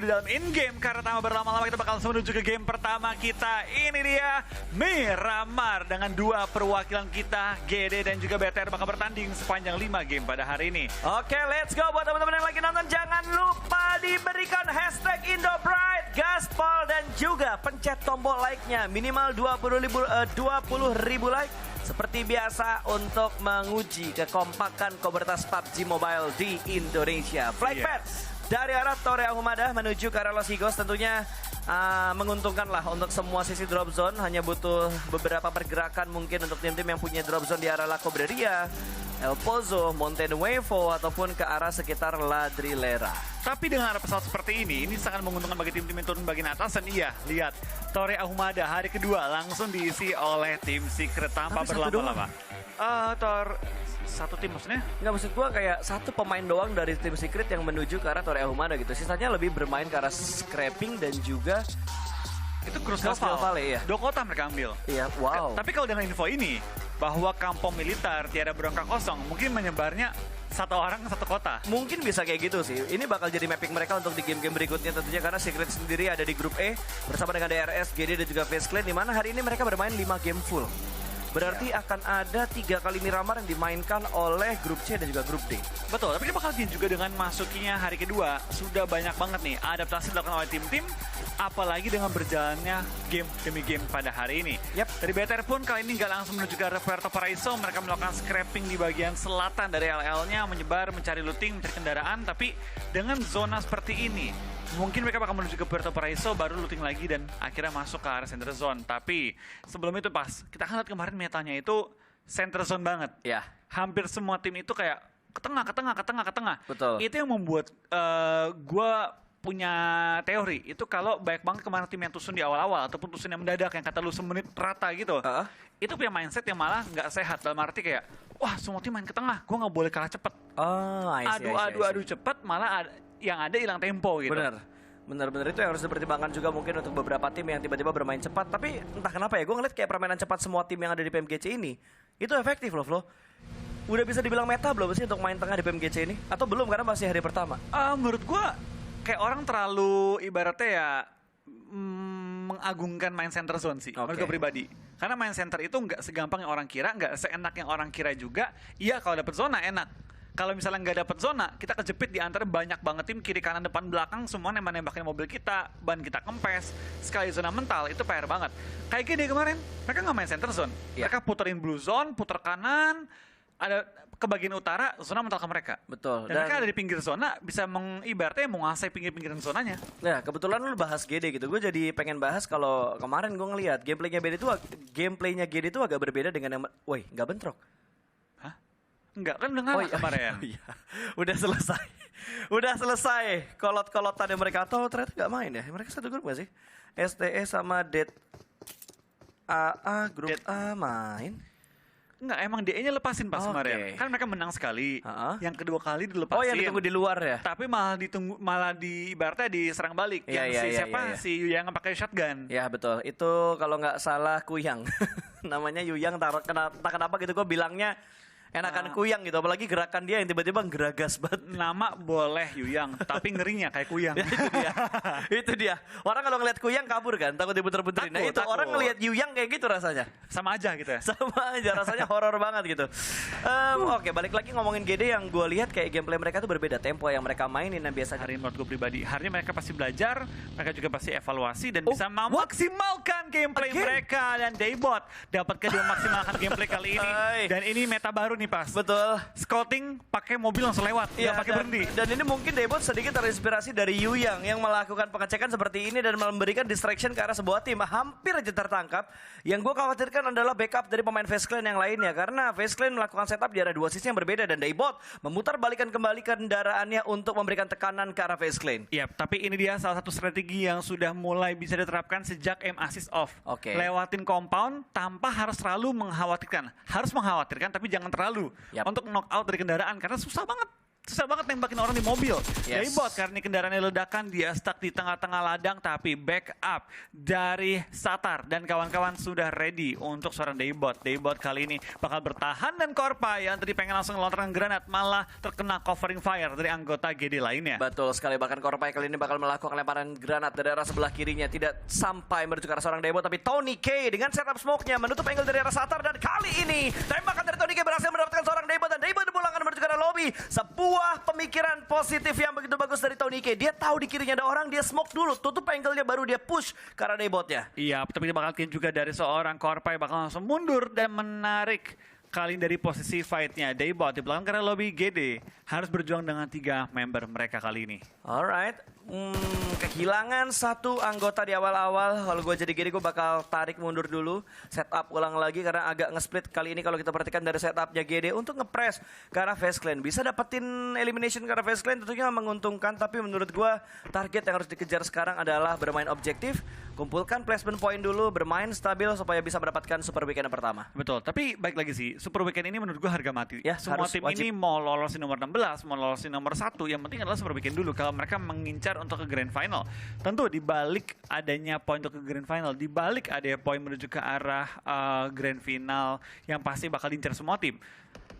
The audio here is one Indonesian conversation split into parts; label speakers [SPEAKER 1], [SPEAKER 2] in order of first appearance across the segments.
[SPEAKER 1] di dalam in-game. Karena tanpa berlama-lama kita bakal langsung menuju ke game pertama kita. Ini dia Miramar dengan dua perwakilan kita, GD dan juga BTR bakal bertanding sepanjang 5 game pada hari ini.
[SPEAKER 2] Oke, let's go buat teman-teman yang lagi nonton. Jangan lupa diberikan hashtag IndoPride, gaspol, dan juga pencet tombol like-nya. Minimal 20.000 like. Seperti biasa untuk menguji kekompakan komunitas PUBG Mobile di Indonesia. Flight Pad dari arah Torre Ahumada menuju ke arah Los Higos tentunya menguntungkan lah untuk semua sisi drop zone. Hanya butuh beberapa pergerakan mungkin untuk tim-tim yang punya drop zone di arah La Cobreria, El Pozo, Monte Nuevo, ataupun ke arah sekitar Ladrilera.
[SPEAKER 1] Tapi dengan ada pesawat seperti ini sangat menguntungkan bagi tim-tim yang turun bagian atas. Dan iya, lihat, Torre Ahumada hari kedua langsung diisi oleh tim Secret tanpa berlama-lama. Satu tim maksudnya?
[SPEAKER 2] Nggak, maksud gua kayak satu pemain doang dari tim Secret yang menuju ke arah Torre Ahumada gitu. Sisanya lebih bermain ke arah scrapping dan juga
[SPEAKER 1] itu Cruz
[SPEAKER 2] Valley ya.
[SPEAKER 1] 2 kota mereka ambil.
[SPEAKER 2] Iya, wow.
[SPEAKER 1] Tapi kalau dengan info ini, bahwa kampung militer tiada berangka kosong, mungkin menyebarnya satu orang satu kota.
[SPEAKER 2] Mungkin bisa kayak gitu sih. Ini bakal jadi mapping mereka untuk di game-game berikutnya tentunya, karena Secret sendiri ada di grup E bersama dengan DRS, GD dan juga FaZe Clan, di mana hari ini mereka bermain 5 game full. Berarti akan ada 3 kali Miramar yang dimainkan oleh grup C dan juga grup D.
[SPEAKER 1] Betul, tapi kita bakal lihat juga dengan masuknya hari kedua, sudah banyak banget nih adaptasi dilakukan oleh tim-tim, apalagi dengan berjalannya game demi game pada hari ini.
[SPEAKER 2] Yap.
[SPEAKER 1] Dari BTR pun kali ini nggak langsung menuju ke arah Puerto Paraiso, mereka melakukan scrapping di bagian selatan dari LL-nya, menyebar, mencari looting, mencari kendaraan, tapi dengan zona seperti ini, mungkin mereka bakal menuju ke Puerto Paraiso, baru looting lagi dan akhirnya masuk ke arah center zone. Tapi sebelum itu pas, kita kan lihat kemarin metanya itu center zone banget.
[SPEAKER 2] Ya.
[SPEAKER 1] Hampir semua tim itu kayak ke tengah.
[SPEAKER 2] Betul.
[SPEAKER 1] Itu yang membuat gue punya teori. Itu kalau banyak banget kemana tim yang tusun di awal-awal, ataupun tusun yang mendadak, yang kata lu semenit rata gitu. Itu punya mindset yang malah nggak sehat. Dalam arti kayak, wah semua tim main ke tengah, gue nggak boleh kalah cepet. Adu cepet, malah yang ada hilang tempo gitu.
[SPEAKER 2] Bener itu yang harus dipertimbangkan juga mungkin untuk beberapa tim yang tiba-tiba bermain cepat. Tapi entah kenapa ya, gue ngeliat kayak permainan cepat semua tim yang ada di PMGC ini itu efektif loh, Flo. Udah bisa dibilang meta belum sih untuk main tengah di PMGC ini? Atau belum karena masih hari pertama?
[SPEAKER 1] Menurut gue kayak orang terlalu ibaratnya ya mengagungkan main center zone sih. Menurut gue pribadi. Karena main center itu nggak segampang yang orang kira, nggak seenak yang orang kira juga. Iya, kalau dapet zona enak. Kalau misalnya nggak dapet zona, kita kejepit di antara banyak banget tim kiri kanan depan belakang, semua nembak-nembakin mobil kita, ban kita kempes, sekali zona mental itu PR banget. Kayak gini kemarin, mereka nggak main center zone, mereka puterin blue zone, puter kanan, ada ke bagian utara, zona mental ke mereka.
[SPEAKER 2] Betul.
[SPEAKER 1] Dan mereka ada di pinggir zona, bisa ibaratnya menguasai pinggir-pinggiran zonanya.
[SPEAKER 2] Nah, kebetulan lu bahas GD gitu, gue jadi pengen bahas kalau kemarin gue ngelihat gameplaynya GD itu agak berbeda dengan yang, woi, nggak bentrok.
[SPEAKER 1] Enggak, kan udah ngalah kemarin.
[SPEAKER 2] Iya. Udah selesai. Kolot-kolotan mereka atau ternyata nggak main ya? Mereka satu grup nggak sih? STE sama Dead AA grup A main.
[SPEAKER 1] Enggak, emang DE-nya lepasin pas kemarin. Kan mereka menang sekali. Yang kedua kali dilepasin.
[SPEAKER 2] Oh, yang ditunggu di luar ya?
[SPEAKER 1] Tapi malah ibaratnya diserang balik. Si Yuyang yang pakai shotgun.
[SPEAKER 2] Ya betul. Itu kalau nggak salah Kuyang. Namanya Yuyang, entah kenapa gitu gue bilangnya enakan Kuyang gitu, apalagi gerakan dia yang tiba-tiba geragas banget.
[SPEAKER 1] Nama boleh Yuyang, tapi ngerinya kayak Kuyang.
[SPEAKER 2] Itu dia. Orang kalau ngeliat Kuyang kabur kan, takut diputer-puterin. Nah itu orang ngeliat Yuyang kayak gitu rasanya.
[SPEAKER 1] Sama aja gitu ya?
[SPEAKER 2] Sama aja, rasanya horor banget gitu. Oke, balik lagi ngomongin GD yang gue lihat kayak gameplay mereka tuh berbeda. Tempo yang mereka mainin dan biasanya.
[SPEAKER 1] Hari menurut gue pribadi, hari ini mereka pasti belajar, mereka juga pasti evaluasi dan bisa memaksimalkan gameplay mereka. Dan Daybot dapat memaksimalkan gameplay kali ini. Dan ini meta baru nih pas.
[SPEAKER 2] Betul.
[SPEAKER 1] Scouting pakai mobil langsung lewat, nggak pakai berhenti.
[SPEAKER 2] Dan ini mungkin Daybot sedikit terinspirasi dari Yuyang yang melakukan pengecekan seperti ini dan memberikan distraction ke arah sebuah tim. Hampir aja tertangkap. Yang gue khawatirkan adalah backup dari pemain FaZe Clan yang lainnya, karena FaZe Clan melakukan setup di arah dua sisi yang berbeda dan Daybot memutar balikan kembali kendaraannya untuk memberikan tekanan ke arah FaZe Clan.
[SPEAKER 1] Iya, tapi ini dia salah satu strategi yang sudah mulai bisa diterapkan sejak aim assist off. Lewatin compound tanpa harus terlalu mengkhawatirkan. Harus mengkhawatirkan tapi jangan terlalu untuk knock out dari kendaraan karena susah banget susah banget nembakin orang di mobil.
[SPEAKER 2] Yes.
[SPEAKER 1] Daybot karena ini kendaraannya ledakan, dia stuck di tengah-tengah ladang, tapi backup dari Satar dan kawan-kawan sudah ready untuk seorang Daybot. Daybot kali ini bakal bertahan dan Korpa yang tadi pengen langsung melontarkan granat malah terkena covering fire dari anggota GD lainnya.
[SPEAKER 2] Betul sekali, bahkan Korpai kali ini bakal melakukan lemparan granat dari arah sebelah kirinya. Tidak sampai menuju ke arah seorang Daybot, tapi Tony K dengan setup smoke-nya menutup angle dari arah Satar. Dan kali ini tembakan dari Tony K berhasil mendapatkan seorang Daybot, dan Daybot dipulangkan menuju ke arah lobby. Sebuah pemikiran positif yang begitu bagus dari Tony K. Dia tahu di kirinya ada orang, dia smoke dulu, tutup angle-nya, baru dia push ke arah Daybot-nya.
[SPEAKER 1] Iya, tapi dia bakal juga dari seorang Korpai bakal langsung mundur dan menarik kali ini dari posisi fight-nya. Daybot di belakang karena lobby GD harus berjuang dengan 3 member mereka kali ini.
[SPEAKER 2] Alright, kehilangan satu anggota di awal-awal. Kalau gue jadi GD, gue bakal tarik mundur dulu, setup ulang lagi karena agak nge-split kali ini. Kalau kita perhatikan dari setupnya GD untuk nge-press ke arah Face Clan, bisa dapetin elimination ke arah Face Clan, tentunya menguntungkan. Tapi menurut gue target yang harus dikejar sekarang adalah bermain objektif, kumpulkan placement point dulu, bermain stabil supaya bisa mendapatkan super weekend yang pertama.
[SPEAKER 1] Betul, tapi baik lagi sih, super weekend ini menurut gue harga mati.
[SPEAKER 2] Ya,
[SPEAKER 1] semua
[SPEAKER 2] harus
[SPEAKER 1] tim
[SPEAKER 2] wajib.
[SPEAKER 1] ini mau lolos di nomor 16, mau lolos di nomor 1, yang penting adalah super weekend dulu kalau mereka mengincar untuk ke grand final. Tentu di balik adanya poin untuk ke grand final, di balik ada poin menuju ke arah grand final yang pasti bakal diincar semua tim.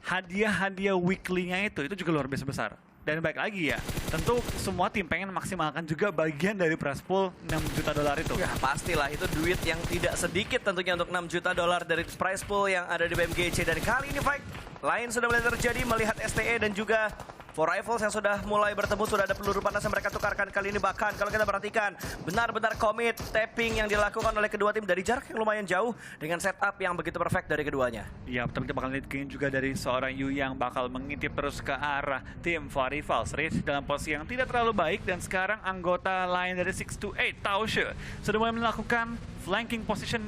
[SPEAKER 1] Hadiah-hadiah weekly-nya itu juga luar biasa besar. Dan baik lagi ya, tentu semua tim pengen maksimalkan juga bagian dari prize pool $6 juta itu.
[SPEAKER 2] Ya pastilah, itu duit yang tidak sedikit tentunya untuk $6 juta dari prize pool yang ada di BMGC. Dan kali ini fight lain sudah mulai terjadi, melihat STE dan juga For Rivals yang sudah mulai bertemu, sudah ada peluru panas yang mereka tukarkan kali ini. Bahkan kalau kita perhatikan, benar-benar komit tapping yang dilakukan oleh kedua tim dari jarak yang lumayan jauh dengan setup yang begitu perfect dari keduanya.
[SPEAKER 1] Ya, tapi kita bakal lihat juga dari seorang Yu yang bakal mengintip terus ke arah tim For Rivals. Rich dalam posisi yang tidak terlalu baik, dan sekarang anggota lain dari 628 Taushe sudah mulai melakukan flanking position,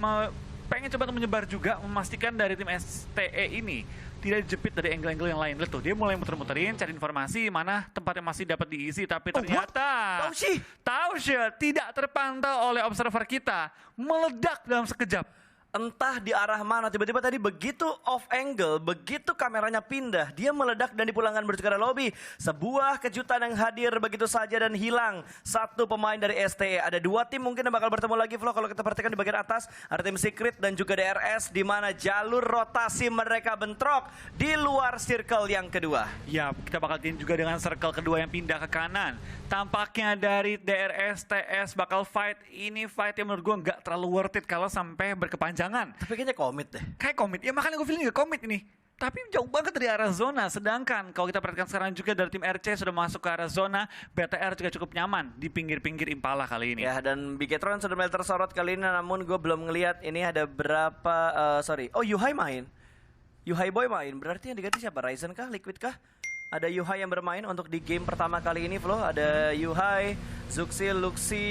[SPEAKER 1] pengen coba untuk menyebar juga, memastikan dari tim STE ini tidak dijepit dari angle-angle yang lain. Lihat tuh, dia mulai muter-muterin, cari informasi mana tempat yang masih dapat diisi, tapi ternyata Taushe tidak terpantau oleh observer kita, meledak dalam sekejap.
[SPEAKER 2] Entah di arah mana, tiba-tiba tadi begitu off angle, begitu kameranya pindah, dia meledak dan dipulangkan menuju ke arah lobby. Sebuah kejutan yang hadir begitu saja dan hilang satu pemain dari STE. Ada 2 tim mungkin yang bakal bertemu lagi, Flo. Kalau kita perhatikan di bagian atas, ada tim Secret dan juga DRS, di mana jalur rotasi mereka bentrok di luar circle yang kedua.
[SPEAKER 1] Ya, kita bakal lihat juga dengan circle kedua yang pindah ke kanan. Tampaknya dari DRS, TS bakal fight. Ini fight yang menurut gue nggak terlalu worth it kalau sampai berkepanjangan.
[SPEAKER 2] Tapi kayaknya komit deh.
[SPEAKER 1] Kayak komit, ya makanya gue feeling gak komit ini. Tapi jauh banget dari arah zona. Sedangkan kalau kita perhatikan sekarang juga dari tim RC sudah masuk ke arah zona. BTR juga cukup nyaman di pinggir-pinggir Impala kali ini.
[SPEAKER 2] Ya, dan Bigetron sudah mulai tersorot kali ini. Namun gue belum ngelihat ini ada berapa, Oh, Yuhai main. Yuhai Boy main. Berarti yang diganti siapa? Ryzen kah? Liquid kah? Ada Yuhai yang bermain untuk di game pertama kali ini, Flo. Ada Yuhai, Zuxi, Luxi,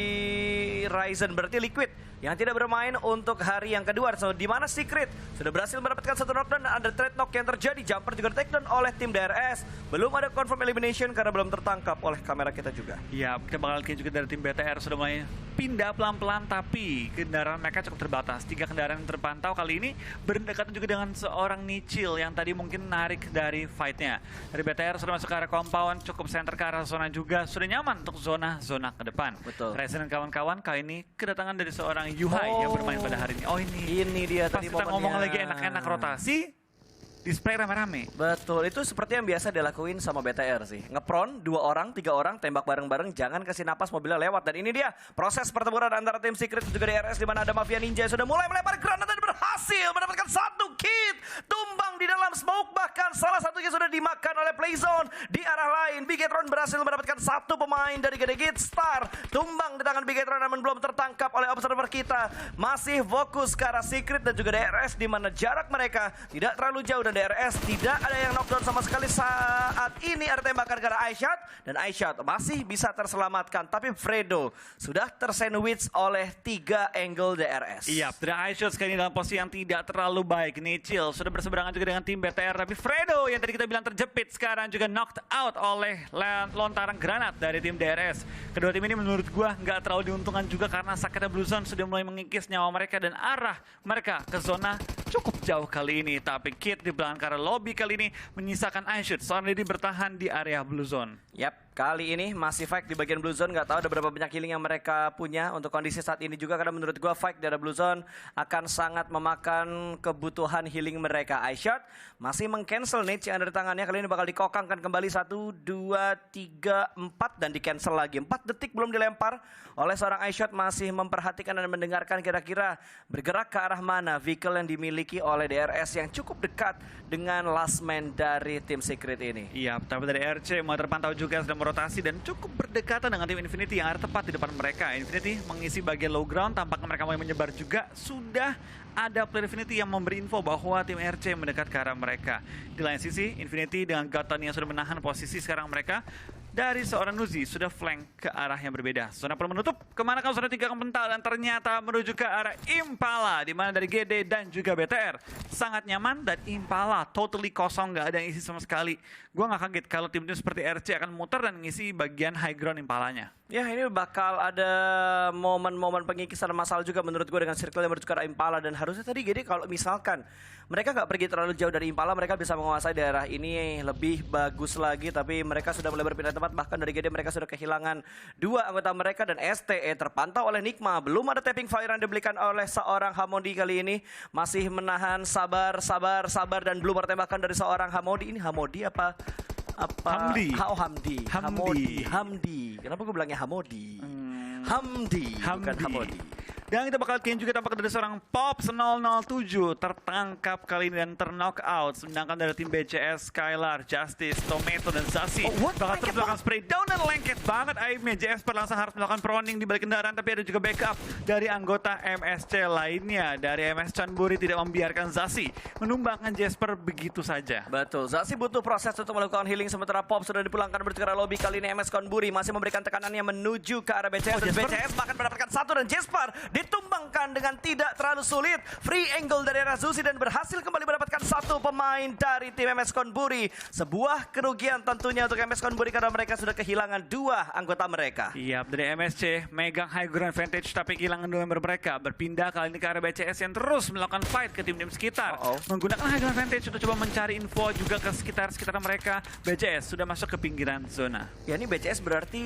[SPEAKER 2] Ryzen. Berarti Liquid yang tidak bermain untuk hari yang kedua. So, di mana Secret sudah berhasil mendapatkan satu knockdown, dan ada trade knock yang terjadi. Jumper juga takedown oleh tim DRS. Belum ada confirm elimination karena belum tertangkap oleh kamera kita juga.
[SPEAKER 1] Ya, kita bakal lihat juga dari tim BTR sudah mulai pindah pelan-pelan, tapi kendaraan mereka cukup terbatas. 3 kendaraan yang terpantau kali ini berdekatan juga dengan seorang Nichil yang tadi mungkin narik dari fight-nya. Dari BTR sudah masuk ke arah compound, cukup center ke arah zona juga. Sudah nyaman untuk zona-zona ke depan.
[SPEAKER 2] Betul.
[SPEAKER 1] Ryzen dan kawan-kawan kali ini kedatangan dari seorang Yuhai yang bermain pada hari ini. Oh, ini
[SPEAKER 2] dia
[SPEAKER 1] pas
[SPEAKER 2] tadi
[SPEAKER 1] kita
[SPEAKER 2] momennya.
[SPEAKER 1] ngomong lagi enak-enak rotasi, display rame-rame.
[SPEAKER 2] Betul, itu seperti yang biasa dilakuin sama BTR sih. Ngepron 2 orang, 3 orang, tembak bareng-bareng, jangan kasih napas mobilnya lewat. Dan ini dia proses pertempuran antara tim Secret dan juga DRS, di mana ada Mafia Ninja yang sudah mulai melempar granat dan berhasil mendapatkan 1 kit. Tumbang di dalam smoke, bahkan salah satunya sudah dimakan oleh Playzone. Di arah lain, Bigetron berhasil mendapatkan 1 pemain dari GD Star. Tumbang di tangan Bigetron namun belum tertangkap oleh observer kita. Masih fokus ke arah Secret dan juga DRS, di mana jarak mereka tidak terlalu jauh. Dan DRS tidak ada yang knockdown sama sekali saat ini. Ada tembakan ke arah iShot, dan iShot masih bisa terselamatkan. Tapi Fredo sudah tersandwich oleh 3 angle DRS.
[SPEAKER 1] Iya, dari iShot sekali ini dalam posisi yang tidak terlalu baik. Nichil sudah berseberangan juga dengan tim BTR, tapi Fredo yang tadi kita bilang terjepit sekarang juga knocked out oleh lontaran granat dari tim DRS. Kedua tim ini menurut gua nggak terlalu diuntungkan juga karena sakitnya Blue Zone sudah mulai mengikis nyawa mereka dan arah mereka ke zona cukup jauh kali ini. Tapi Kit di belakang karena lobby kali ini menyisakan iShoot. Seorang diri bertahan di area blue zone.
[SPEAKER 2] Yap, kali ini masih Fight di bagian blue zone. Nggak tahu ada berapa banyak healing yang mereka punya untuk kondisi saat ini juga. Karena menurut gua Fight di area blue zone akan sangat memakan kebutuhan healing mereka. iShoot masih meng-cancel niche yang ada di tangannya. Kali ini bakal dikokangkan kembali 1, 2, 3, 4 dan di-cancel lagi. 4 detik belum dilempar oleh seorang iShoot, masih memperhatikan dan mendengarkan kira-kira bergerak ke arah mana vehicle yang dimiliki oleh DRS yang cukup dekat dengan last man dari tim Secret ini.
[SPEAKER 1] Iya, tapi dari RC mau terpantau juga sedang merotasi dan cukup berdekatan dengan tim Infinity yang ada tepat di depan mereka. Infinity mengisi bagian low ground, tampaknya mereka mau menyebar juga. Sudah ada player Infinity yang memberi info bahwa tim RC mendekat ke arah mereka. Di lain sisi, Infinity dengan Gotham yang sudah menahan posisi sekarang mereka. Dari seorang Nuzi sudah flank ke arah yang berbeda. Zona perlu menutup. Kemana kamu sudah tinggalkan mental dan ternyata menuju ke arah Impala. Di mana dari GD dan juga BTR sangat nyaman dan Impala totally kosong, nggak ada yang isi sama sekali. Gua nggak kaget kalau tim-tim seperti RC akan muter dan ngisi bagian high ground Impalanya.
[SPEAKER 2] Ya, ini bakal ada momen-momen pengikisan masalah juga menurut gue dengan circle yang menuju ke arah Impala. Dan harusnya tadi GD kalau misalkan mereka nggak pergi terlalu jauh dari Impala, mereka bisa menguasai daerah ini lebih bagus lagi. Tapi mereka sudah mulai berpindah tempat, bahkan dari GD mereka sudah kehilangan 2 anggota mereka. Dan STE terpantau oleh Nigma. Belum ada tapping fire yang dibelikan oleh seorang Hamodi kali ini. Masih menahan sabar dan belum bertembakan dari seorang Hamodi. Ini Hamodi apa?
[SPEAKER 1] Hamdi.
[SPEAKER 2] Oh, Hamdi. Kenapa gue bilangnya Hamodi? Hamdi, bukan Hamodi.
[SPEAKER 1] Dan kita bakal lihat juga tampak dari seorang Pops 007 tertangkap kali ini dan terknock out. Sedangkan dari tim BCS, Skylar, Justice, Tomato, dan Zasi bakal terus melakukan spray down dan lengket banget aimnya. JSper langsung harus melakukan proning di balik kendaraan, tapi ada juga backup dari anggota MSC lainnya. Dari MS Chonburi tidak membiarkan Zasi menumbangkan Jasper begitu saja.
[SPEAKER 2] Betul, Zasi butuh proses untuk melakukan healing, sementara Pop sudah dipulangkan menuju ke arah lobby. Kali ini MS Chonburi masih memberikan tekanannya menuju ke arah BCS. Dan BCS bahkan mendapatkan 1 dan Jasper ditumbangkan dengan tidak terlalu sulit. Free angle dari Razusi dan berhasil kembali mendapatkan 1 pemain dari tim MS Chonburi. Sebuah kerugian tentunya untuk MS Chonburi karena mereka sudah kehilangan 2 anggota mereka.
[SPEAKER 1] Iya, dari MSC megang high ground advantage tapi kehilangan 2 member mereka. Berpindah kali ini ke arah BCS yang terus melakukan fight ke tim-tim sekitar. Menggunakan high ground advantage untuk coba mencari info juga ke sekitar mereka. BCS sudah masuk ke pinggiran zona.
[SPEAKER 2] Ya, ini BCS berarti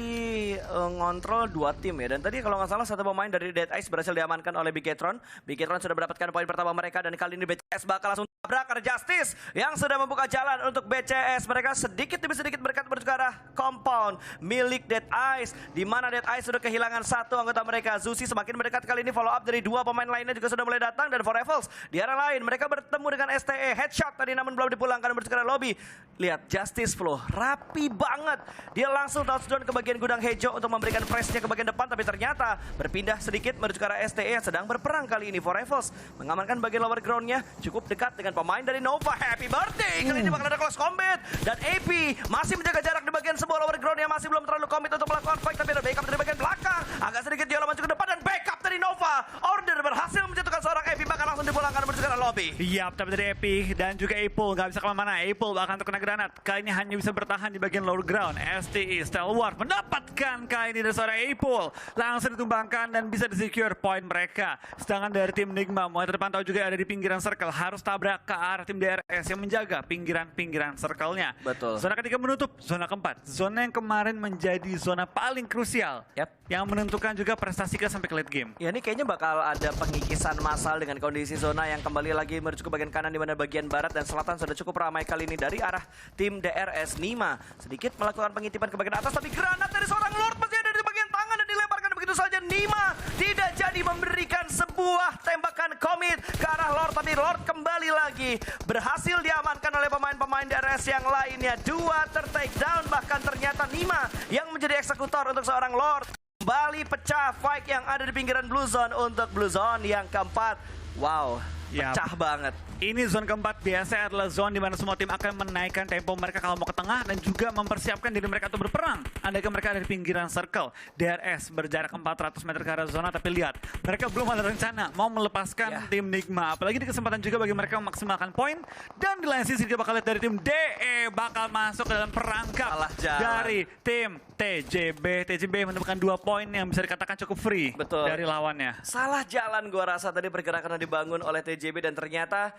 [SPEAKER 2] ngontrol 2 tim ya. Dan tadi kalau nggak salah 1 pemain dari Dead Ice berhasil diamankan oleh Bigetron. Bigetron sudah mendapatkan poin pertama mereka dan kali ini BCS bakal langsung tabrak ke Justice yang sudah membuka jalan untuk BCS. Mereka sedikit demi sedikit berkat menuju ke arah compound milik Dead Ice, di mana Dead Ice sudah kehilangan 1 anggota mereka. Zusi semakin mendekat kali ini, follow up dari 2 pemain lainnya juga sudah mulai datang. Dan For Evils di arah lain mereka bertemu dengan STE, headshot tadi namun belum dipulangkan menuju ke arah lobby. Lihat Justice flow rapi banget, dia langsung touchdown ke bagian gudang Hejo untuk memberikan pressnya ke bagian depan, tapi ternyata berpindah sedikit menuju ke arah STE yang sedang berperang kali ini. For Evils mengamankan bagian lower groundnya cukup dekat dengan pemain dari Nova. Happy birthday, kali ini bakal ada close combat dan AP masih menjaga jarak di bagian sebuah lower ground yang masih belum terlalu komit untuk melakukan fight, tapi ada backup dari bagian belakang. Agak sedikit dia maju ke depan dan backup dari Nova. Order berhasil menjatuhkan seorang AP, bahkan langsung dipulangkan menuju ke arah lobby.
[SPEAKER 1] Iya, tapi dari AP dan juga Apple nggak bisa kemana-mana. Apple bahkan terkena granat. Kali ini hanya bisa bertahan di bagian lower ground. STE Stalwart mendapatkan kali ini dari seorang Apple. Langsung ditumbangkan dan bisa di-secure poin mereka. Sedangkan dari tim Nigma mulai terpantau juga ada di pinggiran circle. Harus tabrak ke arah tim DRS yang menjaga pinggiran-pinggiran circle-nya.
[SPEAKER 2] Betul.
[SPEAKER 1] Zona ketiga menutup. Zona keempat, zona yang kemarin menjadi zona paling krusial. Yang menentukan juga prestasi ke sampai ke late game.
[SPEAKER 2] Ya, ini kayaknya bakal ada pengikisan massal dengan kondisi zona yang kembali lagi menuju ke bagian kanan, di mana bagian barat dan selatan sudah cukup ramai kali ini dari arah tim DRS. Nima sedikit melakukan pengitipan ke bagian atas, tapi granat dari seorang Lord masih ada di bagian tangan dan dilemparkan begitu saja. Nima tidak jadi memberikan sebuah tembakan komit ke arah Lord, tapi Lord kembali lagi berhasil diamankan oleh pemain-pemain DRS yang lainnya. 2 ter-take down, bahkan ternyata Nima yang menjadi eksekutor untuk seorang Lord. Kembali pecah fight yang ada di pinggiran Blue Zone untuk Blue Zone yang keempat. Wow, pecah banget.
[SPEAKER 1] Ini zone keempat biasa adalah zone di mana semua tim akan menaikkan tempo mereka kalau mau ke tengah dan juga mempersiapkan diri mereka untuk berperang. Andaikan mereka ada di pinggiran circle, DRS berjarak 400 meter ke arah zona, tapi lihat, mereka belum ada rencana mau melepaskan tim Nigma. Apalagi di kesempatan juga bagi mereka memaksimalkan poin. Dan di lain sisi kita bakal lihat dari tim DE bakal masuk ke dalam perangkap dari tim TJB. TJB menemukan 2 poin yang bisa dikatakan cukup free dari lawannya.
[SPEAKER 2] Salah jalan gua rasa tadi pergerakan yang dibangun oleh TJB dan ternyata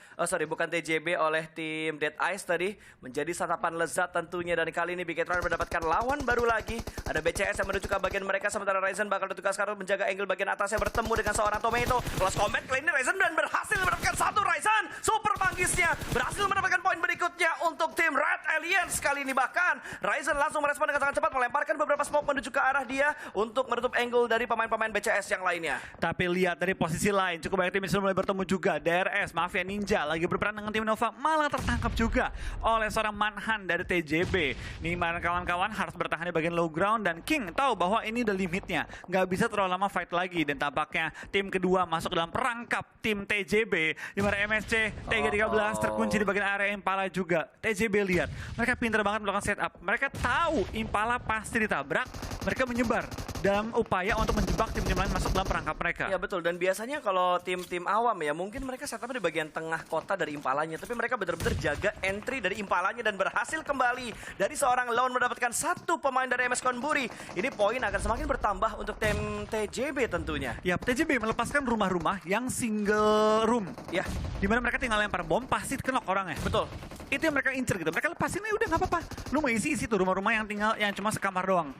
[SPEAKER 2] bukan TJB, oleh tim Dead Eyes tadi menjadi santapan lezat tentunya. Dan kali ini Bigetron mendapatkan lawan baru lagi. Ada BCS yang menuju ke bagian mereka, sementara Ryzen bakal ditugaskan untuk menjaga angle bagian atasnya bertemu dengan seorang Tomato. Close combat kali ini Ryzen dan berhasil mendapatkan 1. Ryzen super manggisnya berhasil mendapatkan poin berikutnya untuk tim Red Aliens. Kali ini bahkan Ryzen langsung merespon dengan sangat cepat, melemparkan beberapa smoke menuju ke arah dia untuk menutup angle dari pemain-pemain BCS yang lainnya.
[SPEAKER 1] Tapi lihat dari posisi lain, cukup banyak tim sudah mulai bertemu juga. DRS, Mafia Ninja lagi berperan dengan tim Nova, malah tertangkap juga oleh seorang Manhan dari TJB. Nima dan kawan-kawan harus bertahan di bagian low ground dan King tahu bahwa ini udah limitnya. Nggak bisa terlalu lama fight lagi dan tampaknya tim kedua masuk dalam perangkap tim TJB. Di mana MSC TG13 terkunci di bagian area Impala juga. TJB lihat, mereka pintar banget melakukan setup. Mereka tahu Impala pasti ditabrak, mereka menyebar dalam upaya untuk menjebak tim-tim lain masuk dalam perangkap mereka.
[SPEAKER 2] Ya betul, dan biasanya kalau tim-tim awam ya mungkin mereka setupnya di bagian tengah kota dari Impalanya, tapi mereka benar-benar jaga entry dari Impalanya dan berhasil kembali dari seorang lone mendapatkan 1 pemain dari MS Konburi. Ini poin akan semakin bertambah untuk tim TJB tentunya.
[SPEAKER 1] Ya, TJB melepaskan rumah-rumah yang single room.
[SPEAKER 2] Ya,
[SPEAKER 1] dimana mereka tinggal lempar bom pasti kena orangnya.
[SPEAKER 2] Betul.
[SPEAKER 1] Itu yang mereka incer gitu. Mereka lepasin aja udah nggak apa-apa. Lu mau isi tuh rumah-rumah yang tinggal yang cuma sekamar doang.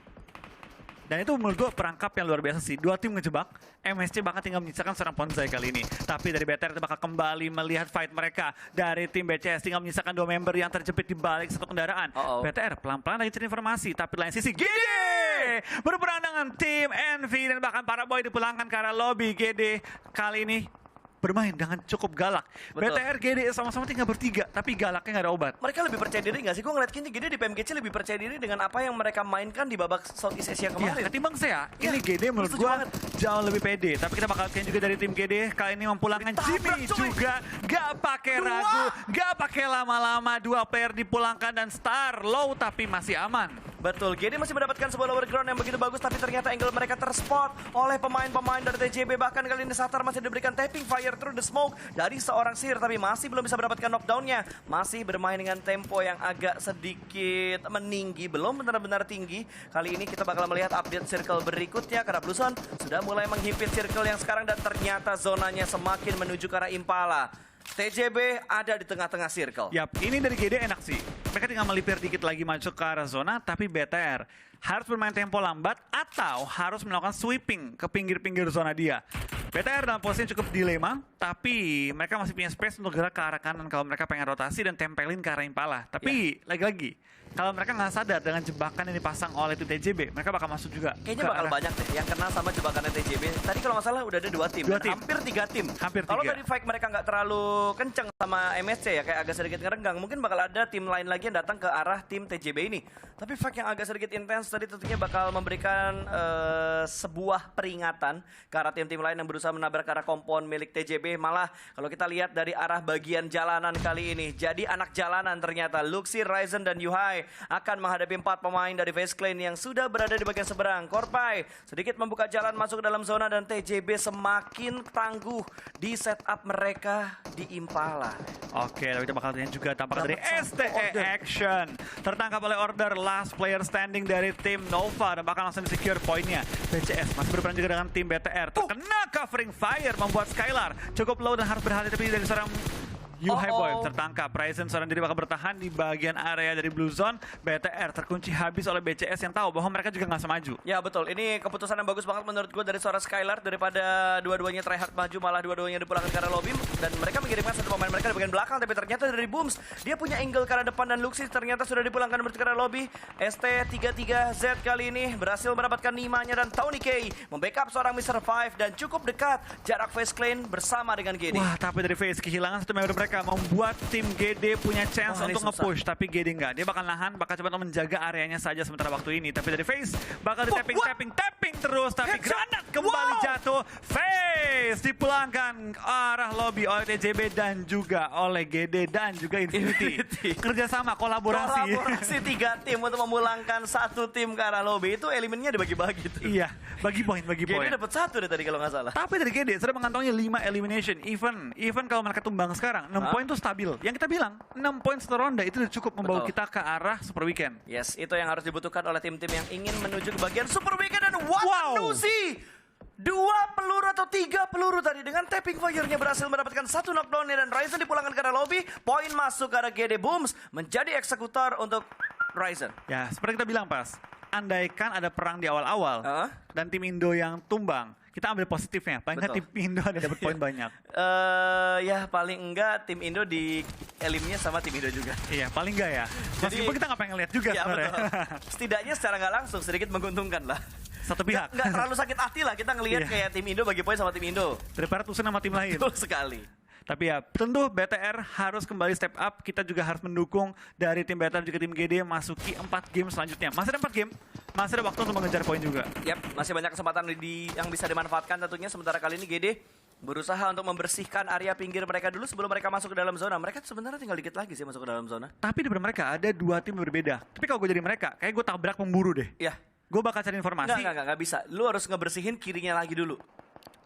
[SPEAKER 1] Dan itu menurut gue perangkap yang luar biasa sih. 2 tim ngejebak, MSC bahkan tinggal menyisakan seorang Ponzai kali ini. Tapi dari BTR itu bakal kembali melihat fight mereka. Dari tim BCS tinggal menyisakan 2 member yang terjepit di balik 1 kendaraan. BTR pelan-pelan lagi cari informasi. Tapi lain sisi GD berperang dengan tim Envy dan bahkan para boy dipulangkan ke arah lobby. GD kali ini bermain dengan cukup galak. Betul. BTR GD sama-sama tinggal bertiga, tapi galaknya nggak ada obat.
[SPEAKER 2] Mereka lebih percaya diri nggak sih? Gue ngeliat kayaknya GD di PMGC lebih percaya diri dengan apa yang mereka mainkan di babak Southeast Asia kemarin.
[SPEAKER 1] Ya, ketimbang saya, ini GD menurut gue jauh lebih pede. Tapi kita bakal lihat juga dari tim GD kali ini memulangkan Jimmy juga. Gak pakai ragu, gak pakai lama-lama. 2 player dipulangkan dan Star low tapi masih aman.
[SPEAKER 2] Betul, GD masih mendapatkan sebuah lower ground yang begitu bagus, tapi ternyata angle mereka terspot oleh pemain-pemain dari TJB. Bahkan kali ini Satar masih diberikan tapping fire through the smoke dari seorang Sir, tapi masih belum bisa mendapatkan knockdown-nya. Masih bermain dengan tempo yang agak sedikit meninggi, belum benar-benar tinggi. Kali ini kita bakal melihat update circle berikutnya, karena Blueson sudah mulai menghimpit circle yang sekarang dan ternyata zonanya semakin menuju ke arah Impala. TJB ada di tengah-tengah circle.
[SPEAKER 1] Yap, ini dari GD enak sih. Mereka tinggal melipir dikit lagi masuk ke arah zona, tapi BTR harus bermain tempo lambat atau harus melakukan sweeping ke pinggir-pinggir zona dia. BTR dalam posisi cukup dilema, tapi mereka masih punya space untuk gerak ke arah kanan kalau mereka pengen rotasi dan tempelin ke arah Impala. Tapi lagi-lagi, kalau mereka nggak sadar dengan jebakan yang dipasang oleh tim TJB, mereka bakal masuk juga.
[SPEAKER 2] Kayaknya bakal banyak deh yang kena sama jebakannya TJB. Tadi kalau nggak salah udah ada 2 tim, hampir 3 tim. Kalau tadi fight mereka nggak terlalu kenceng sama MSC ya, kayak agak sedikit ngerenggang, mungkin bakal ada tim lain lagi yang datang ke arah tim TJB ini. Tapi fight yang agak sedikit intens tadi tentunya bakal memberikan sebuah peringatan ke arah tim-tim lain yang berusaha menabrak ke arah kompon milik TJB. Malah kalau kita lihat dari arah bagian jalanan kali ini, jadi anak jalanan ternyata Luxi, Ryzen, dan Yuhai akan menghadapi 4 pemain dari FaZe Clan yang sudah berada di bagian seberang. Korpai sedikit membuka jalan masuk ke dalam zona dan TJB semakin tangguh di setup mereka di Impala.
[SPEAKER 1] Oke, tapi kita bakal lihat juga tampaknya dari STE Action. Tertangkap oleh order last player standing dari tim Nova dan bakal langsung di-secure poinnya. BCS masih berperan juga dengan tim BTR. Terkena covering fire membuat Skylar cukup low dan harus berhati-hati dari seorang Yuhai Boy tertangkap. Ryzen seorang diri bakal bertahan di bagian area dari Blue Zone. BTR terkunci habis oleh BCS yang tahu bahwa mereka juga nggak semaju.
[SPEAKER 2] Ya betul, ini keputusan yang bagus banget menurut gue dari seorang Skylar. Daripada dua-duanya tryhard maju, malah dua-duanya dipulangkan ke arah lobby. Dan mereka mengirimkan 1 pemain mereka di bagian belakang. Tapi ternyata dari Booms, dia punya angle ke arah depan. Dan Luxi ternyata sudah dipulangkan menuju ke arah lobby. ST33Z kali ini berhasil mendapatkan Nimanya dan Tony K membackup seorang Mr. 5 dan cukup dekat jarak FaZe Clan bersama dengan GD.
[SPEAKER 1] Wah, tapi dari FaZe kehilangan 1 member mereka mereka membuat tim GD punya chance
[SPEAKER 2] ini
[SPEAKER 1] untuk
[SPEAKER 2] susah.
[SPEAKER 1] nge-push, tapi GD nggak. Dia bakal nahan, bakal coba untuk menjaga areanya saja sementara waktu ini. Tapi dari FaZe bakal di tapping terus, tapi granat kembali jatuh. FaZe dipulangkan arah lobby oleh TJB dan juga oleh GD dan juga Infinity. Kerjasama, kolaborasi
[SPEAKER 2] 3 tim untuk memulangkan 1 tim ke arah lobby. Itu elemennya dibagi-bagi tuh.
[SPEAKER 1] Iya, bagi poin.
[SPEAKER 2] GD dapat 1 deh tadi kalau nggak salah.
[SPEAKER 1] Tapi dari GD sudah mengantongi 5 elimination. Even kalau mereka tumbang sekarang, 6 poin itu stabil. Yang kita bilang, 6 poin satu ronde itu udah cukup membawa kita ke arah Super Weekend.
[SPEAKER 2] Yes, itu yang harus dibutuhkan oleh tim-tim yang ingin menuju ke bagian Super Weekend. Dan what
[SPEAKER 1] Wow.
[SPEAKER 2] Nuzi! 2 peluru atau 3 peluru tadi dengan tapping fire-nya berhasil mendapatkan 1 knockdown dan Ryzen dipulangkan ke arah lobby. Poin masuk ke arah GD Booms menjadi eksekutor untuk Ryzen.
[SPEAKER 1] Ya, seperti kita bilang pas, andaikan ada perang di awal-awal dan tim Indo yang tumbang, kita ambil positifnya. Paling nggak tim Indo ada dapat poin banyak.
[SPEAKER 2] Ya paling enggak tim Indo di elimnya sama tim Indo juga.
[SPEAKER 1] Iya, paling nggak ya. Meskipun kita nggak pengen lihat juga
[SPEAKER 2] Ya,
[SPEAKER 1] sebenarnya.
[SPEAKER 2] setidaknya secara nggak langsung sedikit menguntungkan lah.
[SPEAKER 1] Satu pihak.
[SPEAKER 2] Nggak terlalu sakit hati lah kita ngelihat kayak tim Indo bagi poin sama tim Indo.
[SPEAKER 1] Daripada tusen sama tim lain.
[SPEAKER 2] Betul sekali.
[SPEAKER 1] Tapi ya, tentu BTR harus kembali step up. Kita juga harus mendukung dari tim BTR juga tim GD masuki 4 game selanjutnya. Masih ada 4 game, masih ada waktu untuk mengejar poin juga.
[SPEAKER 2] Yap, masih banyak kesempatan yang bisa dimanfaatkan tentunya. Sementara kali ini GD berusaha untuk membersihkan area pinggir mereka dulu sebelum mereka masuk ke dalam zona. Mereka sebenarnya tinggal dikit lagi sih masuk ke dalam zona.
[SPEAKER 1] Tapi di mereka ada 2 tim berbeda. Tapi kalau gue jadi mereka, kayak gue tabrak pemburu deh.
[SPEAKER 2] Ya.
[SPEAKER 1] Gue bakal cari informasi.
[SPEAKER 2] Nggak bisa. Lu harus ngebersihin kirinya lagi dulu.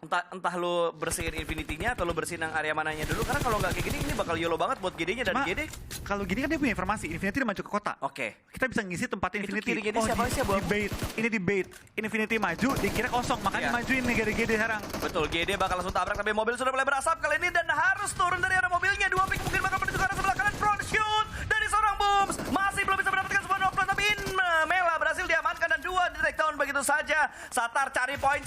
[SPEAKER 2] Entah lu bersihin Infinity-nya atau lu bersihin yang area mananya dulu. Karena kalau nggak kayak gini, ini bakal YOLO banget buat GD-nya. Dan GD...
[SPEAKER 1] Kalau gini kan dia punya informasi, Infinity udah maju ke kota.
[SPEAKER 2] Oke.
[SPEAKER 1] Kita bisa ngisi tempatnya
[SPEAKER 2] Itu
[SPEAKER 1] Infinity.
[SPEAKER 2] kiri GD siapa sih,
[SPEAKER 1] di bait. Ini di bait. Infinity maju, dikira kosong. Makanya majuin nih dari GD sekarang.
[SPEAKER 2] Betul, GD bakal langsung tabrak. Tapi mobil sudah mulai berasap kali ini. Dan harus turun dari arah mobilnya. 2 pick mungkin bakal menuju ke arah sebelah kanan. Front shoot dari seorang Booms. Masih belum bisa mendapatkan sebuah knockdown. Tapi Mela berhasil diamankan. Dan 2 di take down begitu saja. Satar cari poin.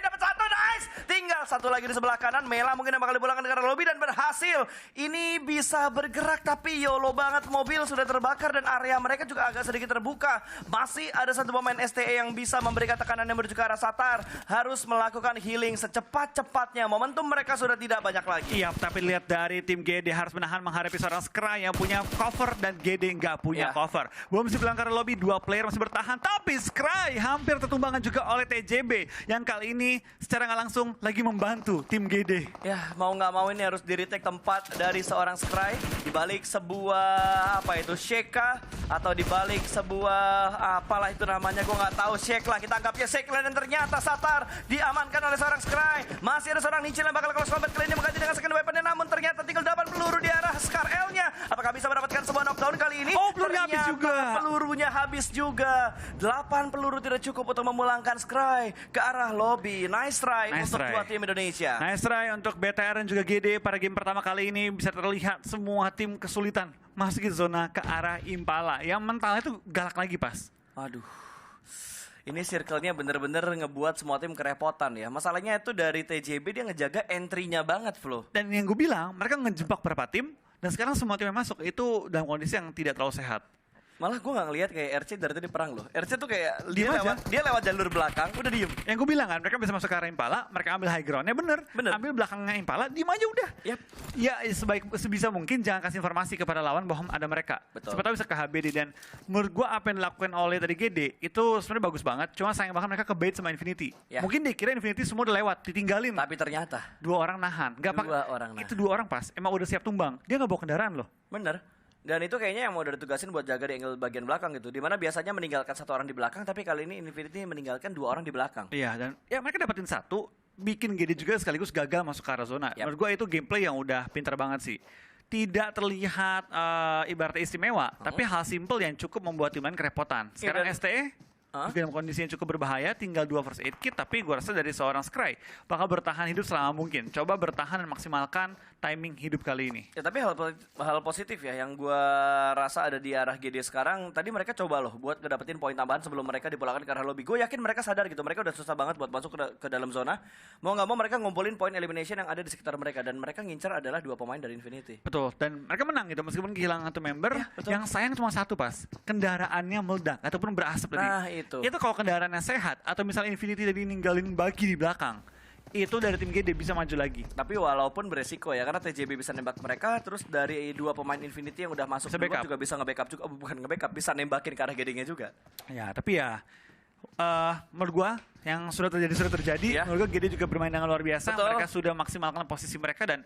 [SPEAKER 2] Dapat 1, nice. Tinggal 1 lagi di sebelah kanan. Mela mungkin yang bakal dipulangkan ke arah lobby dan berhasil. Ini bisa bergerak tapi YOLO banget. Mobil sudah terbakar dan area mereka juga agak sedikit terbuka. Masih ada 1 pemain STE yang bisa memberikan tekanan yang menuju ke arah Satar. Harus melakukan healing secepat-cepatnya. Momentum mereka sudah tidak banyak lagi.
[SPEAKER 1] Iya, tapi lihat dari tim GD harus menahan menghadapi seorang Skry yang punya cover dan GD nggak punya cover. Belum masih bilang ke arah lobby, 2 player masih bertahan. Tapi Skry hampir tertumbangkan juga oleh TJB yang kali ini secara nggak langsung lagi membantu tim GD.
[SPEAKER 2] Ya, mau nggak mau ini harus di-retake tempat dari seorang Skry di balik sebuah Sheka atau di balik sebuah apalah itu namanya, gue nggak tahu. Shake lah, kita anggapnya Shake lah. Dan ternyata Satar diamankan oleh seorang Skry. Masih ada seorang Nichil yang bakal close combat kali ini mengganti dengan second weaponnya, namun ternyata tinggal 8 peluru di arah Scar L-nya. Apakah bisa mendapatkan sebuah knockdown kali ini?
[SPEAKER 1] Oh, pelurunya habis juga.
[SPEAKER 2] Pelurunya habis juga. 8 peluru tidak cukup untuk memulangkan Skry ke arah lobby. Nice try untuk 2 tim Indonesia.
[SPEAKER 1] Nice try untuk BTR dan juga GD. Pada game pertama kali ini bisa terlihat semua tim kesulitan masuk ke zona ke arah Impala. Yang mentalnya tuh galak lagi pas.
[SPEAKER 2] Aduh. Ini circle-nya bener-bener ngebuat semua tim kerepotan ya. Masalahnya itu dari TJB dia ngejaga entry-nya banget, Flo.
[SPEAKER 1] Dan yang gue bilang, mereka ngejebak beberapa tim. Dan sekarang semua tim yang masuk itu dalam kondisi yang tidak terlalu sehat.
[SPEAKER 2] Malah gue gak ngeliat kayak RC dari tadi perang loh. RC tuh kayak
[SPEAKER 1] Diem
[SPEAKER 2] dia lewat jalur belakang, udah diem.
[SPEAKER 1] Yang gue bilang kan, mereka bisa masuk ke arah Impala, mereka ambil high ground-nya bener. Ambil belakangnya Impala, diem aja udah.
[SPEAKER 2] Yep.
[SPEAKER 1] Ya sebisa mungkin jangan kasih informasi kepada lawan bahwa ada mereka.
[SPEAKER 2] Betul.
[SPEAKER 1] Siapa tahu bisa ke HBD. Dan menurut gue apa yang dilakukan oleh tadi GD itu sebenarnya bagus banget. Cuma sayang banget mereka ke bait sama Infinity.
[SPEAKER 2] Ya.
[SPEAKER 1] Mungkin dikira Infinity semua udah lewat, ditinggalin.
[SPEAKER 2] Tapi ternyata
[SPEAKER 1] 2 orang nahan. Itu 2 orang pas, emang udah siap tumbang. Dia gak bawa kendaraan loh.
[SPEAKER 2] bener. Dan itu kayaknya yang mau udah ditugasin buat jaga di angle bagian belakang gitu. Dimana biasanya meninggalkan 1 orang di belakang, tapi kali ini Infinity meninggalkan 2 orang di belakang.
[SPEAKER 1] Iya, dan ya mereka dapetin 1, bikin GD juga sekaligus gagal masuk ke arah zona. Menurut gue itu gameplay yang udah pintar banget sih. Tidak terlihat ibaratnya istimewa, tapi hal simple yang cukup membuat tim lain kerepotan. Sekarang STE juga dalam kondisi yang cukup berbahaya, tinggal 2 first aid kit, tapi gue rasa dari seorang Skry bakal bertahan hidup selama mungkin. Coba bertahan dan maksimalkan timing hidup kali ini.
[SPEAKER 2] Ya tapi hal positif ya yang gue rasa ada di arah GD sekarang. Tadi mereka coba loh buat ngedapetin poin tambahan sebelum mereka dipulangkan ke arah lobby. Gue yakin mereka sadar gitu, mereka udah susah banget buat masuk ke dalam zona. Mau nggak mau mereka ngumpulin poin elimination yang ada di sekitar mereka. Dan mereka ngincar adalah 2 pemain dari Infinity.
[SPEAKER 1] Betul, dan mereka menang gitu meskipun kehilangan 1 member. Yang sayang cuma 1 pas, kendaraannya meledak ataupun berasap tadi.
[SPEAKER 2] Nah itu
[SPEAKER 1] kalau kendaraannya sehat atau misalnya Infinity tadi ninggalin bagi di belakang, itu dari tim GD bisa maju lagi.
[SPEAKER 2] Tapi walaupun beresiko ya, karena TJB bisa nembak mereka, terus dari 2 pemain Infinity yang udah masuk
[SPEAKER 1] Bisa
[SPEAKER 2] duluan
[SPEAKER 1] backup.
[SPEAKER 2] juga bisa nge-backup juga, bukan nge-backup, bisa nembakin ke arah GD-nya juga.
[SPEAKER 1] Ya, tapi ya menurut gua yang sudah terjadi.
[SPEAKER 2] Iya.
[SPEAKER 1] Menurut gua GD juga bermain dengan luar biasa.
[SPEAKER 2] Betul.
[SPEAKER 1] Mereka sudah maksimalkan posisi mereka dan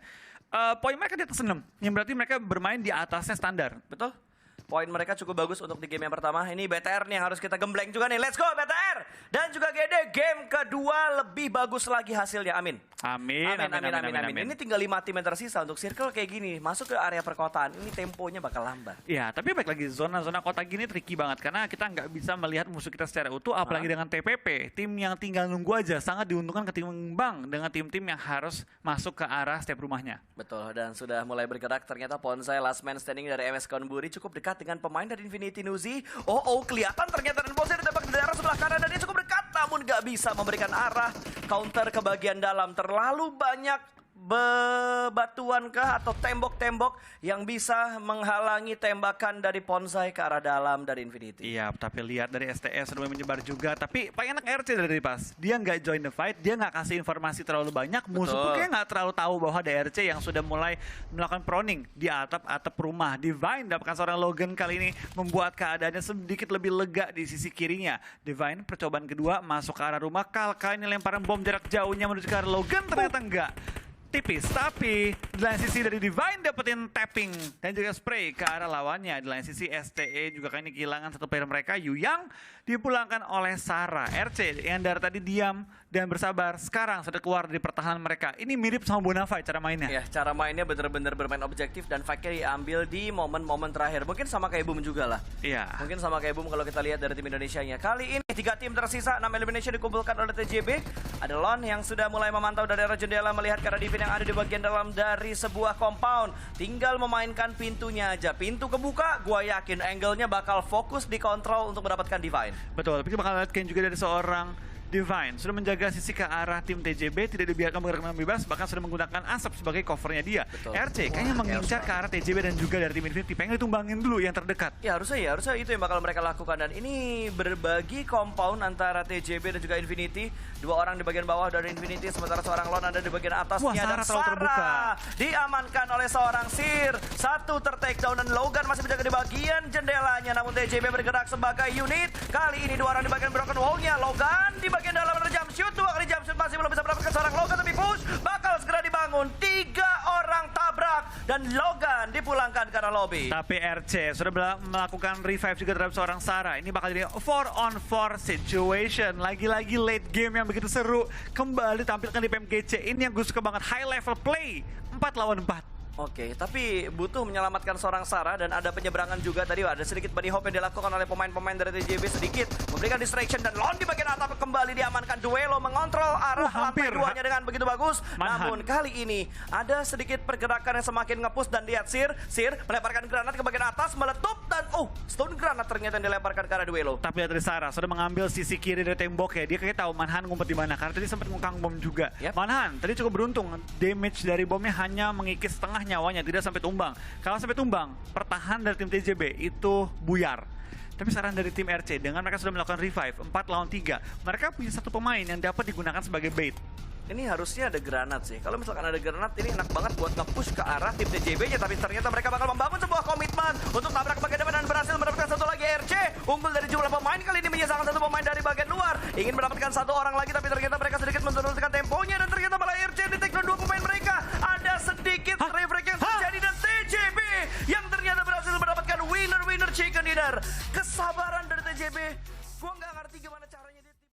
[SPEAKER 1] poin mereka di atas 6. Yang berarti mereka bermain di atasnya standar.
[SPEAKER 2] Betul. Poin mereka cukup bagus untuk di game yang pertama. Ini BTR nih yang harus kita gembleng juga nih. Let's go BTR. Dan juga GD game kedua lebih bagus lagi hasilnya. Amin.
[SPEAKER 1] Amin.
[SPEAKER 2] Ini tinggal 5 tim yang tersisa untuk circle kayak gini. Masuk ke area perkotaan. Ini temponya bakal lambat.
[SPEAKER 1] Ya, tapi baik lagi zona-zona kota gini tricky banget karena kita nggak bisa melihat musuh kita secara utuh, apalagi dengan TPP. Tim yang tinggal nunggu aja sangat diuntungkan ketimbang dengan tim-tim yang harus masuk ke arah step rumahnya.
[SPEAKER 2] Betul, dan sudah mulai bergerak. Ternyata Ponsai last man standing dari MS Konburi cukup dekat dengan pemain dari Infinity Nuzi. Kelihatan ternyata dan Ponsai ditembak dari arah sebelah kanan dan dia cukup dekat, namun nggak bisa memberikan arah counter ke bagian dalam. Terlalu banyak bebatuan kah atau tembok-tembok yang bisa menghalangi tembakan dari Ponsai ke arah dalam dari Infinity.
[SPEAKER 1] Iya, tapi lihat dari STS sudah menyebar juga. Tapi paling enak RC dari pas. Dia nggak join the fight, dia nggak kasih informasi terlalu banyak. Musuh pun kayak nggak terlalu tahu bahwa ada RC yang sudah mulai melakukan proning di atap rumah. Divine dapatkan seorang Logan kali ini membuat keadaannya sedikit lebih lega di sisi kirinya. Divine percobaan kedua masuk ke arah rumah. Kali ini lemparan bom jarak jauhnya menuju ke arah Logan ternyata enggak. Tipis, tapi di lain sisi dari Divine dapetin tapping dan juga spray ke arah lawannya. Di lain sisi STE juga kali ini kehilangan satu player mereka, Yuyang, dipulangkan oleh Sarah. RC yang dari tadi diam dan bersabar, sekarang sudah keluar dari pertahanan mereka. Ini mirip sama Bonafide cara mainnya.
[SPEAKER 2] Ya, cara mainnya benar-benar bermain objektif dan fight-nya diambil di momen-momen terakhir. Mungkin sama kayak Boom juga lah.
[SPEAKER 1] Iya.
[SPEAKER 2] Mungkin sama kayak Boom kalau kita lihat dari tim Indonesianya. Kali ini 3 tim tersisa, 6 elimination dikumpulkan oleh TJB. Ada Lon yang sudah mulai memantau dari arah jendela melihat ke arah Divine yang ada di bagian dalam dari sebuah compound. Tinggal memainkan pintunya aja. Pintu kebuka, gua yakin angle-nya bakal fokus dikontrol untuk mendapatkan Divine.
[SPEAKER 1] Betul, tapi kita bakal lihat juga dari seorang Divine sudah menjaga sisi ke arah tim TJB, tidak dibiarkan bergerak dengan bebas, bahkan sudah menggunakan asap sebagai covernya dia.
[SPEAKER 2] Betul.
[SPEAKER 1] RC kayaknya mengincar ke arah TJB dan juga dari tim Infinity, pengen ditumbangin dulu yang terdekat.
[SPEAKER 2] Ya harusnya itu yang bakal mereka lakukan. Dan ini berbagi compound antara TJB dan juga Infinity. 2 orang di bagian bawah dari Infinity, sementara seorang Lon ada di bagian atasnya.
[SPEAKER 1] Sarah
[SPEAKER 2] dan
[SPEAKER 1] terlalu terbuka.
[SPEAKER 2] Diamankan oleh seorang Sir. 1 ter-takedown dan Logan masih menjaga di bagian jendelanya. Namun TJB bergerak sebagai unit. Kali ini 2 orang di bagian broken wall-nya. Logan di bagian dalam ada jump shoot. 2 kali jump shoot masih belum bisa mendapatkan seorang Logan, tapi push bakal segera dibangun. 3 orang tabrak dan Logan dipulangkan ke arah lobby.
[SPEAKER 1] Tapi RC sudah melakukan revive juga terhadap seorang Sarah. Ini bakal jadi 4-on-4 situation. Lagi-lagi late game yang begitu seru. Kembali tampilkan di PMGC. Ini yang gue suka banget. High level play. 4 lawan 4.
[SPEAKER 2] Oke, tapi butuh menyelamatkan seorang Sarah dan ada penyeberangan juga tadi. Ada sedikit body hop yang dilakukan oleh pemain-pemain dari TJB sedikit. Memberikan distraction dan Lon di bagian atap kembali diamankan. Duelo mengontrol arah lantai 2-nya dengan begitu bagus. Namun kali ini ada sedikit pergerakan yang semakin nge-push dan lihat Sir melemparkan granat ke bagian atas, meletup dan stone granat ternyata yang dilemparkan ke arah Duelo.
[SPEAKER 1] Tapi dari Sarah sudah mengambil sisi kiri dari tembok ya. Dia kayak tahu Manhan ngumpet di mana karena tadi sempat ngukang bom juga.
[SPEAKER 2] Yep.
[SPEAKER 1] Manhan tadi cukup beruntung. Damage dari bomnya hanya mengikis setengah nyawanya, tidak sampai tumbang. Kalau sampai tumbang, pertahanan dari tim TJB itu buyar. Tapi saran dari tim RC, dengan mereka sudah melakukan revive 4 lawan 3, mereka punya 1 pemain yang dapat digunakan sebagai bait.
[SPEAKER 2] Ini harusnya ada granat sih. Kalau misalkan ada granat, ini enak banget buat nge-push ke arah tim TJB-nya. Tapi ternyata mereka bakal membangun sebuah komitmen untuk tabrak ke bagian depan dan berhasil mendapatkan 1 lagi. RC unggul dari jumlah pemain, kali ini menyisahkan 1 pemain dari bagian luar. Ingin mendapatkan 1 orang lagi, tapi ternyata mereka sedikit menurunkan temponya. Dan ternyata malah RC di-take 2 pemain mereka. Ada sedikit refrag yang terjadi dan TJB yang ternyata berhasil mendapatkan winner chicken dinner. Kesabaran dari TJB, gua nggak ngerti gimana caranya.